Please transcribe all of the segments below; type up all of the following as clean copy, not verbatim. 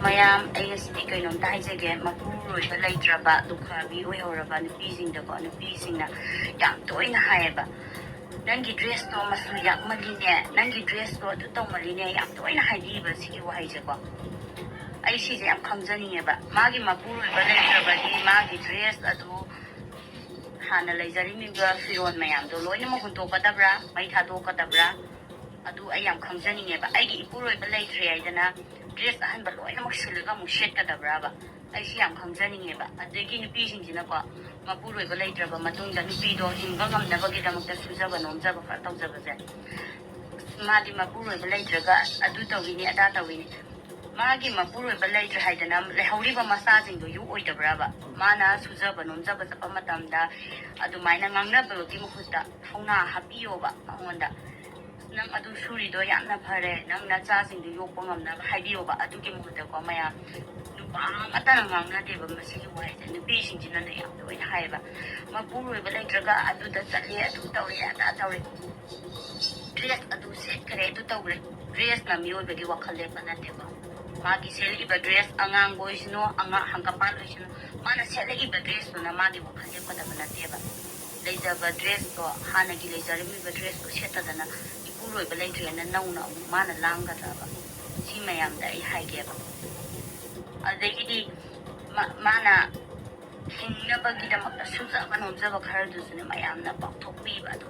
mayam ay ngasi kainom daijage mapuroiba leijadrabe dukhabi oihoraba nupisingdako nupisingna yam toina hayeba nangi dress to masu yakmaline nangi dress to adu tawmaline yam toina haidiba sigi wahaijeko ai sije yam khamjaningeba magi mapuroiba leijadrabe di magi dress adu hana leijarimiba firon mayam do loina mo huntokadabra mai thadokadabra adu ai yam khamjaningeba aigi ipuroiba leijre aidana dress ahanba loina mo silaga mo shetkadabra ba ai si yam khamjaningeba adegi nupisingsinako mapuroiba leijadrabe matungda nupido hingba ngamnabagidamukta sujaba nomjaba kha tawjabase madi mapuroiba leijadraga adu tawini ada tawini magi mapuroiba leijra haidana lehoriba masajingdo yu oidabraba mana sujaba nomjaba chapa matamda adumaina ngangnabagi mukhutta thongna hapiyoba angonda nang adu surido yamna phare nang nachasingdo yokpa ngamnaba haibiyoba adugi mukhutta ko maya nupa atana ngangna deba masigi waide nupisingina na yam doina haiba mapuroiba leijadraga aduda chale adu tawri ada tawri dress adu set kare adu tawre dress na miyoibagi wakhal lepa nateba magi seliba dress angang oisanu anga hangkapan oisanu mana seliba dress na magi wakhale padaba nateba leijadrabe dress ko hanagi leijarimiba dress ko setadana ipuroiba leidrana nauna mana langgadaba si mayamda ai haigeba adegidi mana hingnabagidamata sujaba nomjaba kharadusune mayamna paktokpiba adu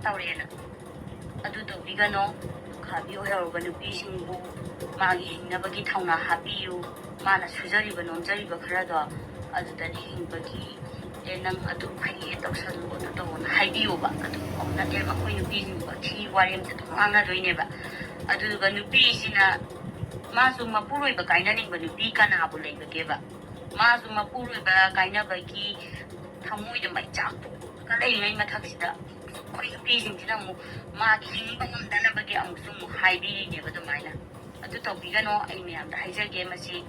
tawrena adu tawbigano khabi oihorba nupisingbu magi hingnabagi thawna hapiyu mana sujariba nomjariba kharado adudani hingbagi nang adu phai tawsalu adu tawna haibiyoba adu omnate makoi nupisingbu thi warimse thonganga doineba aduga nupisina masu mapuroiba kainaningba nupi kanabu leibageba masu mapuroiba kainabagi thamoida maichakto kalai mathaksida koi nupisingina mu magi hingba ngamdanabagi amusung haibirine badumaina adu tawbigano ai miyamda haijage masi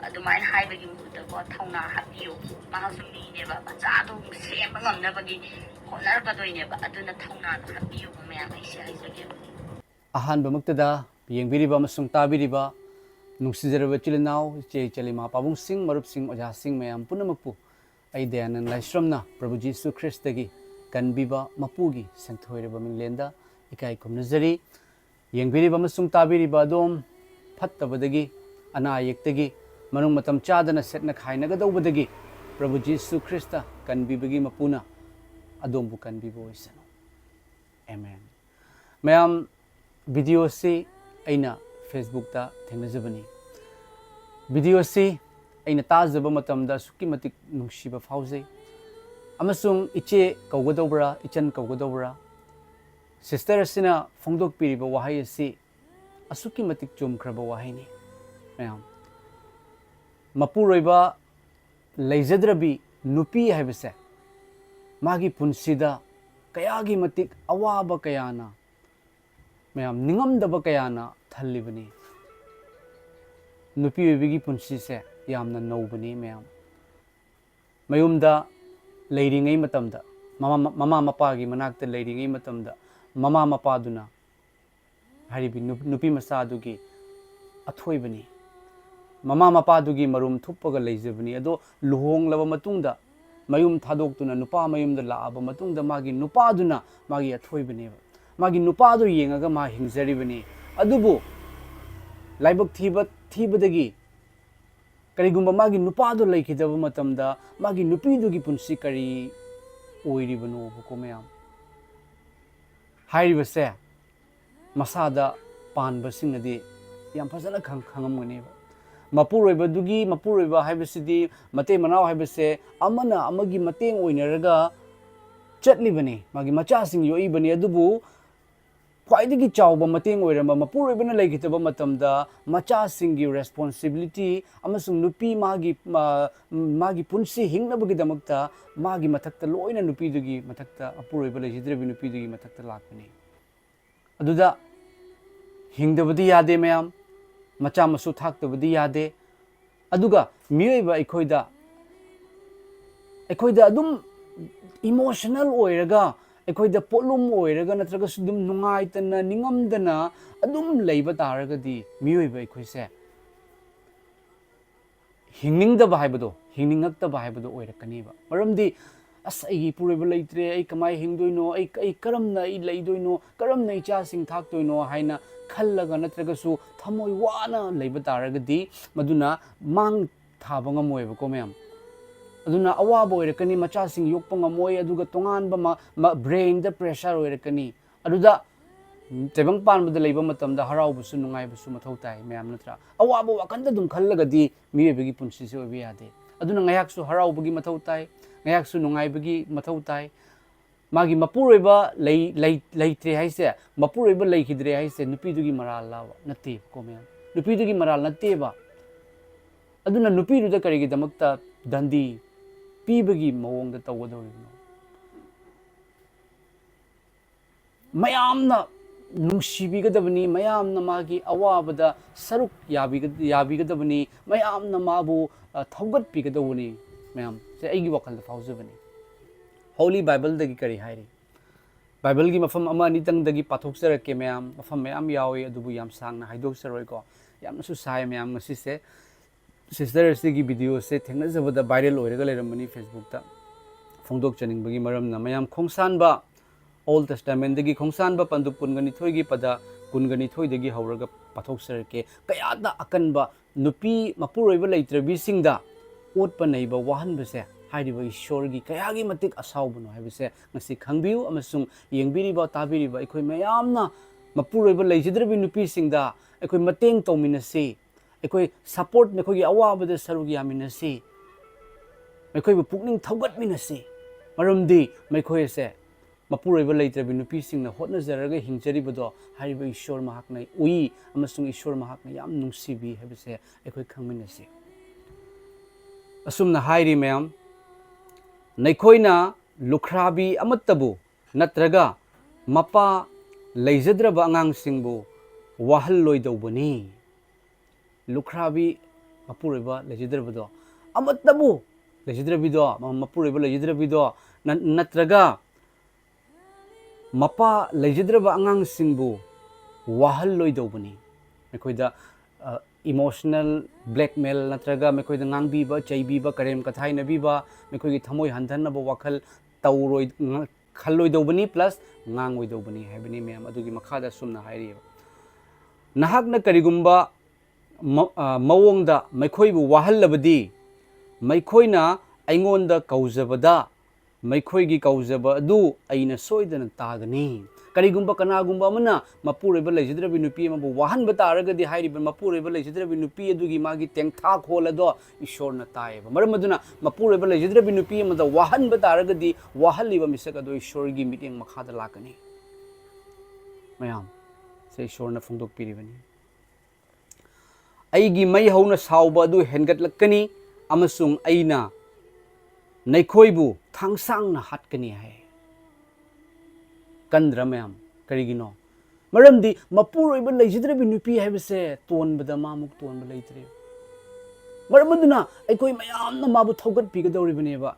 adumaina haibagi mukhutta ko thawna hapiyo mahasumneba bachado semba ngamnabagi honarbadoineba aduna thawna hapiyo miyam aisi haijage ahanba muktada yengbiriba amasung tabiriba nungsijaraba chilinau che chalima pabung sing marup sing oja sing mayam pumnamakpu ai dayanan laisramna Prabhu Jesu Christa gi Kanbiba Mapugi sengthoiraba minglenda ikai kumnajari yengbiriba amasung tabiriba adom fattabadagi ana ayektagi manung matam chadana setna khainagadawbadagi Prabhu Jesu Christa Kanbibagi mapuna adombu kanbiba oisanu amen mayam video se aina Facebook ta thengnajabani video se aina tajaba matamda suki matik nungsiba faujai amasung iche kawgadawbra ichan kawgadawbra sister asina phongdok piriba wahai asi asuki matik chumkhraba wahaini mayam mapuroiba leijadrabe nupi haibase magi punsida kayagi matik awaba kayana mayam ningamdaba kayana thalibani nupi oibigi punsi se yamna nobani mayam mayumda leiringai matamda mama mapagi manakta leiringai matamda mama mapaduna haribi nupi masadugi athoibani mama mapadugi marum thuppaga leijabani ado luhonglaba matungda mayum thadoktuna nupa mayumda laaba matungda magi nupaduna magi athoibani magi nupado yengaga ma hingjaribani adubu laibak thibadagi karigumba magi nupado leikidaba matamda magi nupidugi punsi kari oiribano buko mayam hairibase masada panbasingnadi yam fazana khangamgani mapuroiba haibasidi mate manaw haibase amana amagi mateng oinaraga chatlibani magi machasing yoibani adubu khwaidagi chawba mateng oiramba mapuroibana leigitaba matamda machasinggi responsibility amasung nupi magi punsi hingnabagi damakta magi mathakta loina nupidugi mathakta apuroiba leijidrabi nupidugi mathakta lakpani aduda hingdabadi yade mayam macha masu thaktabadi yade aduga miyoiba ikhoida adum emotional oiraga ꯑꯩꯈꯣꯏꯗ ꯄꯣꯠꯂꯨꯝ ꯑꯣꯏꯔꯒ ꯅꯠꯇ꯭ꯔꯒꯁꯨ ꯑꯗꯨꯝ ꯅꯨꯡꯉꯥꯏꯇꯅ ꯅꯤꯡꯉꯝꯗꯅ ꯑꯗꯨꯝ ꯂꯩꯕ ꯇꯥꯔꯒꯗꯤ ꯃꯤꯑꯣꯏꯕ ꯑꯩꯈꯣꯏꯁꯦ hingningdaba haibado hingningngaktaba haibado oirakaniba maramdi as ai puroiba leitre ai kamai hingdoino ai karamna ai leidoino karamna ichasing thaktoino haina khallaga natragasu thamoi wana leiba taragadi maduna mang thaba ngamoiba ko mem aduna awaba oirakani machasing yokpa ngamoi aduga tonganba brain da pressure oirakani aduda tebang panbada leiba matamda haraubusu nungaibusu mathau tai mayam natra awaba wakanda dum khallagadi miyebegi punsi se obi yade aduna ngayaksu haraubagi mathau tai ngayaksu nungaibagi mathau tai magi mapuroiba leitre haise mapuroiba leikidre haise nupidugi maral lawa nate ko mayam nupidugi maral nate ba aduna nupiduda karigi damakta dandi pibagi mawongda tawgadorino mayamna nungsibigadabani mayamna magi awabada saruk yabigadabani mayamna mabu thaugatpigadawani mayam se aigi wakalda fauzabani holy bible dagi kari hairi bible gi mafam ama nitang dagi pathokserake mayam mafam mayam yawi adubu yam sangna haidokseroi ko yamna su sai mayam ngasi se sister se gi video se thengna jabada viral oiraga leramani facebook ta phongdok chaning bagi maramna mayam khongsan ba Old Testament dagi khongsan ba pandu pungani thoigi pada kungani thoi dagi hauraga pathok sarke kayada akanba nupi mapuroiba leitrabi singda otpa neiba wahanba se hairiba ishorgi kayagi matik asaubuno haibase ngasi khangbiu amasung yengbiriba tabiriba ekhoi mayamna mapuroiba leijidrabi nupi singda ekhoi mateng tawminasi ekhoi support mekhoi awabada sarugi aminasi mekhoi bu pukning thaugatminasi maramdi mekhoi se mapuroiba leitrabi nupi singna hotna jaraga hingjaribodo hariba ishor mahakna ui amasung ishor mahakna yam nungsibi habise ekhoi khangminasi asumna hairi mayam naikhoina lukhrabi amattabu natraga mapa leijadraba angang singbu wahal loidobani lukhrabi mapuroiba leijadrabado amattabu leijadrabido mapuroiba leijadrabido natraga mapa leijadraba angang singbu wahal loidobani mekoida emotional blackmail natraga mekoida ngangbiba chaibiba karem kathai nabiba mekoigi thamoi handhanaba wakhal tawroi khalloidobani plus ngangoidobani haibani mem adugi makhada sumna hairi nahakna karigumba mawongda mekoibu wahallabadi mekoina aingonda kaujabada मैखोई कौजब अना सोदन तागनी करीगुंबा कनागुंबा मना मपुरेब लेजिद्रबि नुपी मबु वाहन बतारगदि हाइरिब मपुरेब लेजिद्रबि नुपी अदुगी मागी तेंथा खोलदो ईश्वरना तायब मरमदुना मपुरेब लेजिद्रबि नुपी मदा वाहन बतारगदि वाहलिब मिसक अदो ईश्वरगी meeting मखादा लाकनी मयाम से ईश्वरना फुंदोक पिरिबनी अईगी मै हौना साउबा अदु हेनगतलकनी अमसुंग अईना नैखोइबु थांसांगना हाटकनी है कंद्र ma'am करिगिनो मरमदी मपुरोइब लेजिद्रबि नुपी हैबसे तोनबदा मामुक तोनब लेइत्रे मरमदुना अइखोइ मयामना माबु थौगत पिगदौरिबनेबा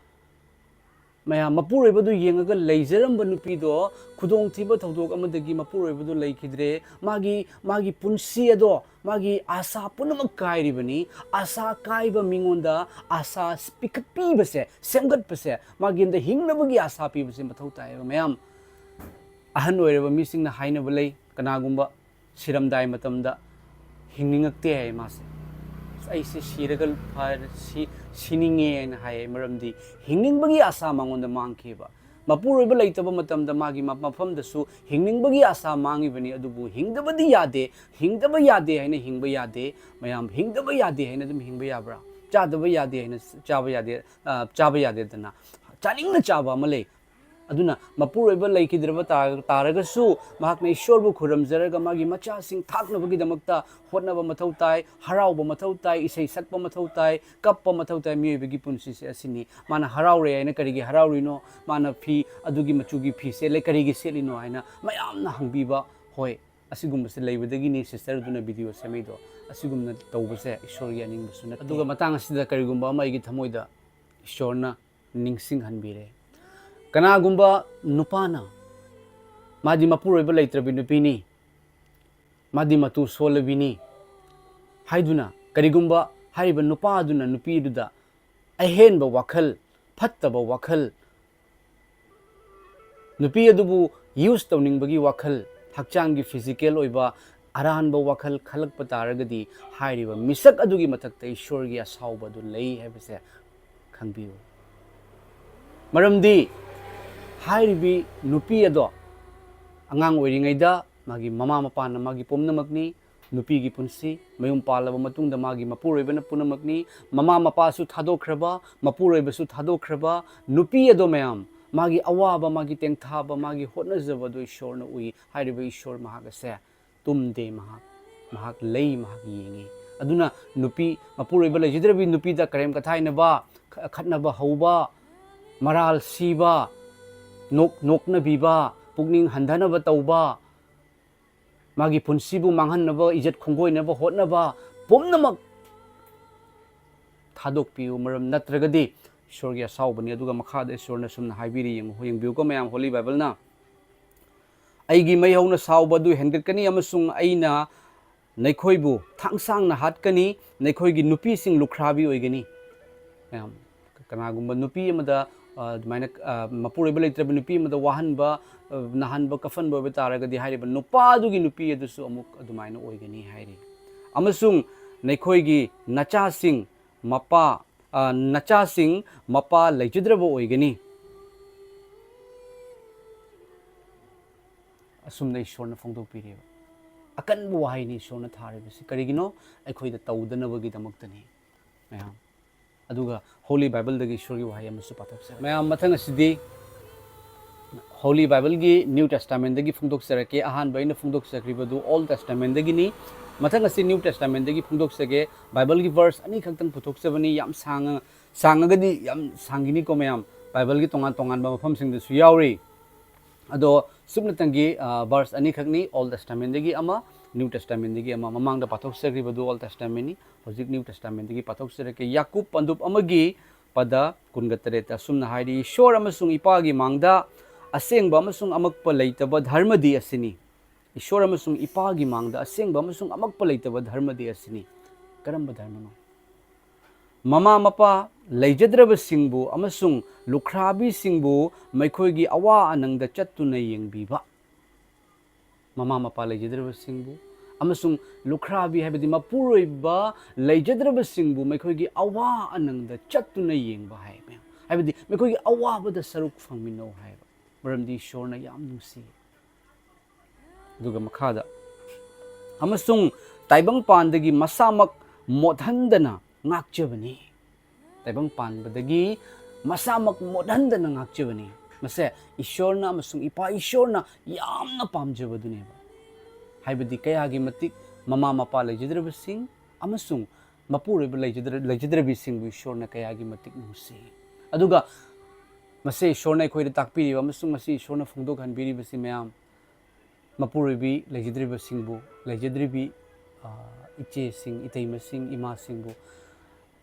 मया मपुरोइबदु येंगगा लेजरम नुपीदो खुदोंग थिबा थौदोक अमदगी मपुरोइबदु लेखिद्रे मागी पुंसी अदो मागी आशा पुनमक कायरिबनी आशा कायबा मिंगोंदा आशा स्पीकअप पीबसे सेमगत पसे मागिंदा हिंगनबगी आशा पीबसे मथौ तायबा मयाम अहन ओइरबा मिसिंगना हाइनबा लै कनागुंबा सिरमदाय मतमदा हिंगनिंगक्ते है मासे ऐसे सिरगल फार सिनिंगे न हाय मरमदी हिंगनिंगबगी आशा मांगोंदा मांगखेबा मपुरोइबा लेइतबा मतमदा मागी मफमदसु हिंगनिंगबगी आशा मांगिबनी अदुबु हिंगदबदी यादे हिंगदबा यादे हैना हिंगबा यादे मयाम हिंगदबा यादे हैना दम हिंगबा याब्रा चादबा यादे हैना चाबा यादे दना चानिंगना चाबा मले अदुना मपुरोइबा लेखिद्रबा तारगसु महाकना ईश्वरबु खुरमजरगा मागी मचासिंग थाकनबगी दमकता होटनबा मथौ ताय हराउबा मथौ ताय इसै सकपा मथौ ताय कप्पा मथौ ताय मियबगी पुनसिसे असिनी माना हराउरे हैना करिगे हराउरिनो माना फी अदुगी मचुगी फी से ले करिगे सेलिनो हैना मयामना हंगबीबा होय असिगुमबसे लेबदगिनी सिस्टर दुना वीडियो सेमेदो असिगुमना तौबसे ईश्वरगी अनिंगबसु न अदुगा मतंग असिदा करिगुमबा मागी थमोइदा ईश्वरना निंगसिंग हनबीरे कनागुंबा नुपाना मादी मपुरोइबा लेत्रबि नुपीनी मादी मतु सोलबिनी हाइदुना करिगुंबा हारिबा नुपादुना नुपीदुदा अहेनबा वाखल फत्तबा वाखल नुपी अदुबु यूज तौनिंगबगी वाखल हक्चांगी फिजिकल ओइबा अरानबा वाखल खलकपा तारगदी हारिबा मिसक अदुगी मथक्ता ईश्वरगी असाउबा दु लई हैबसे खंगबियु मरमदी हारिबी नुपी अदो अंगांग ओइरिङैदा मागी ममा मपाना मागी पुमनामकनी नुपी की पुंसी मयुम पालब मतुंगदा मागी मपुरोइबना पुनमकनी ममा मपासु थादोख्रबा मपुरोइबसु थादोख्रबा नुपी अदो मयाम मागी अवाबा मागी तेंथाबा मागी होटनजबा दो ईश्वरना उई हारिबा ईश्वर महागसे तुमदे महाक लई महाक येंगी अदुना नुपी मपुरोइबा लेजिद्रबी नुपीदा करेम कथाइनबा खटनबा हौबा मराल सीबा नोकनबीबा पुगनिंग हंधनबा तौबा मागी पुंसीबु मांगहन्नबा इज्जत खुंगोइनबा होटनबा पुमनमक थादोकपियु मरम नत्रगदी ईश्वरगी असाउबनी अदुगा मखादा ईश्वरना सुमना हाइबिरी यंगबियुको मयाम होली बाइबलना अइगी मैहौना साउबदु हेंगटकनी अमसुंग अइना नैखोइबु थांगसांगना हाटकनी नैखोइगी नुपीसिंग लुखराबी ओइगनी मयाम कनागुंबा नुपी अमदा अदुमाइना मपुरोइबा लेत्रबा नुपी अमदा वाहनबा नहानबा कफनबा ओइबा तारगदी हाइरिबा नुपादुगी नुपी अदुसु अमुक अदुमाइना ओइगनी हाइरि अमसुंग नैखोइगी नचासिंग मपा नचासिंग मपा लेजद्रबा ओइगनी असुमना ईश्वरना फोंदोकपिरेबा अकनबा वाहाइनी ईश्वरना थारिबसि करिगिनो अखोइदा तौदनबगिदमक्तनी मयाम अदुगा होली बाइबल दगी ईश्वरगी वाहाइ अमसु पाथोकसे मयाम मथंग असिदी होली बाइबल की न्यू टेस्टामेंट दगी फोंदोकसरके अहानबैना फोंदोकसक्रिबदु ओल्ड टेस्टामेंट दगिनी मथंग असि न्यू टेस्टामेंट दगी फोंदोकसगे बाइबल की वर्स अनी खक्तंग पुथोकसबनी याम सांगगदी याम सांगिनी को मयाम बाइबल की तोंगान तोंगानबा मफमसिंगदसु यावरी अदो सुबनतंगी वर्स अनी खक्नी ओल्ड टेस्टामेंट दगी अमा न्यू टेस्टामेंट दगी अमा ममांगदा पाथोकसग्रिबदु ओल्ड टेस्टामेंट नि होजिक न्यू टेस्टामेंट दगी पाथोकसरके याकूब पंदुप अमगी पदा कुनगतरेता सुमना हाइरी ईश्वर अमसुंग इपागी मांगदा असेंगबा अमसुंग अमकपा लेतबा धर्मदी असिनी ईश्वर अमसुंग इपागी मांगदा असेंगबा अमसुंग अमकपा लेतबा धर्मदी असिनी करम धर्मनो ममा मपा लेजद्रबा सिंगबु अमसुंग लुखराबी सिंगबु मैखोइगी अवा अनंगदा चत्तुना येंगबिबा ममा मपा लेजद्रबा सिंगबु अमसुंग लुखराबी हैबदि मपुरोइबा लेजद्रबा सिंगबु मैखोइगी अवा अनंगदा चत्तुना येंगबा हैबदि मैखोइगी अवाबदा सरुक फंगमिनो हैबा मरमदी ईश्वरना याम नुसी दुगा मखादा अमसुंग ताइबंग पांदगी मसामक मोधंदना ngakjabani taibang panbadagi masamak modhandana ngakjabani mase ishorna amasung ipa ishorna yamna pamjabaduneba haibadi kayagi matik mama mapa lejidrabasing amasung mapuriba lejidrabising bu ishorna kayagi matik nusi aduga mase ishorna khoida takpiriba amasung mase ishorna phungdok hanbiribasi mayam mapuribi lejidrabasing bu lejidribi iche sing itaima sing ima sing bu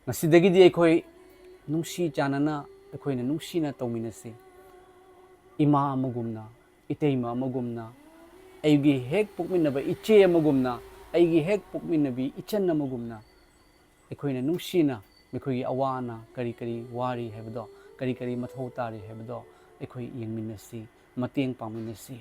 ngasidigidi ekhoi nungsi chanana ekhoina nungsina tawminasi ima amagumna itaima amagumna aigi hek pukminaba iche amagumna aigi hek pukminabi ichan amagumna ekhoina nungsina mekhoi awana kari kari wari hebdo kari mathau tari hebdo ekhoi yengminasi mateng paminasi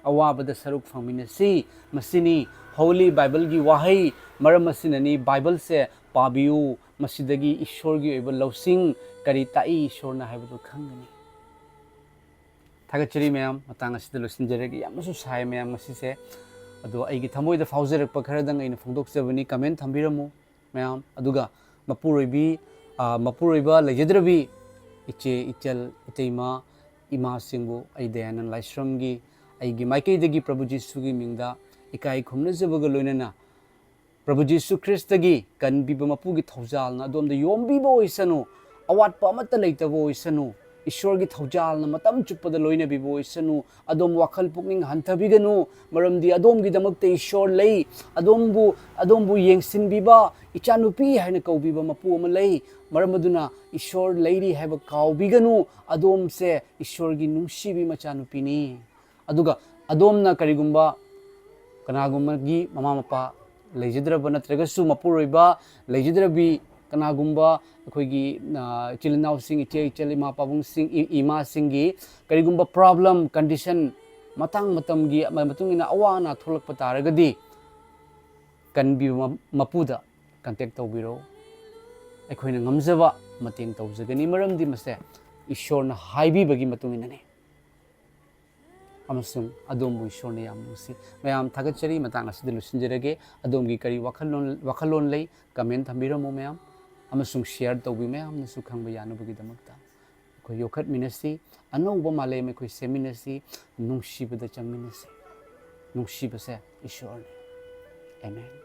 awabada saruk phangminasi masini holy bible gi wahai maram masinani bible se pabiu masidagi ishwar gi oiba losing kari tai ishwarna haibadu khangani thagachiri mayam matang asida losinjaregi yamasu sai mayam masise adu aigi thamoida faujarak pa kharadang aina phongdok sabani comment thambiramu mayam aduga mapuroiba lejadrabi iche ichal iteima ima singbu aidayanan laisramgi aigi maikaidagi prabhu jesu gi mingda ikai khumna jabaga loinana प्रभु जीसु Christ की कनबीबा मपू की थौजाल ना अदोम the योमबीबा ओइसनु अवाटपा अमत लैतबो ओइसनु ईश्वर की थौजाल ना मतम चुप्पद लोइना Vivo ओइसनु अदोम वाखल पुकनिंग हंथबिगनु मरमदी अदोम की दमकते ईश्वर लई अदोमबु येंगसिनबीबा इचानुपी हाइना कौबीबा मपू अम लई मरमदुना ईश्वर Larry हैबा काउबीगनु अदोम से ईश्वर की नुंसीबी मचानुपीनी अदुगा अदोमना करिगुंबा कनागुंबगी mama Mopa leijadraba natragasu Mapuroiba leijadrabi kanagumba akoigi chilinaw sing iche ichali ma pabung sing ima singi karigumba problem condition matang matamgi matungina awana tholak pataragadi Kanbiba Mapuda contact tawbiro akoina ngamjaba mateng tawjagani maramdi mase Esorna haibibagi matunginane amasung adom Esorna yam nusi mayam thagachari matang asida lusinjerage adomgi kari wakhalon lei comment thambiramo mayam amasung share tawbi mayam nasu khangba yanubagi damakta ko yokhat minasi anouba male me koi seminasi nungsibada changminasi nungsibase Esorne amen.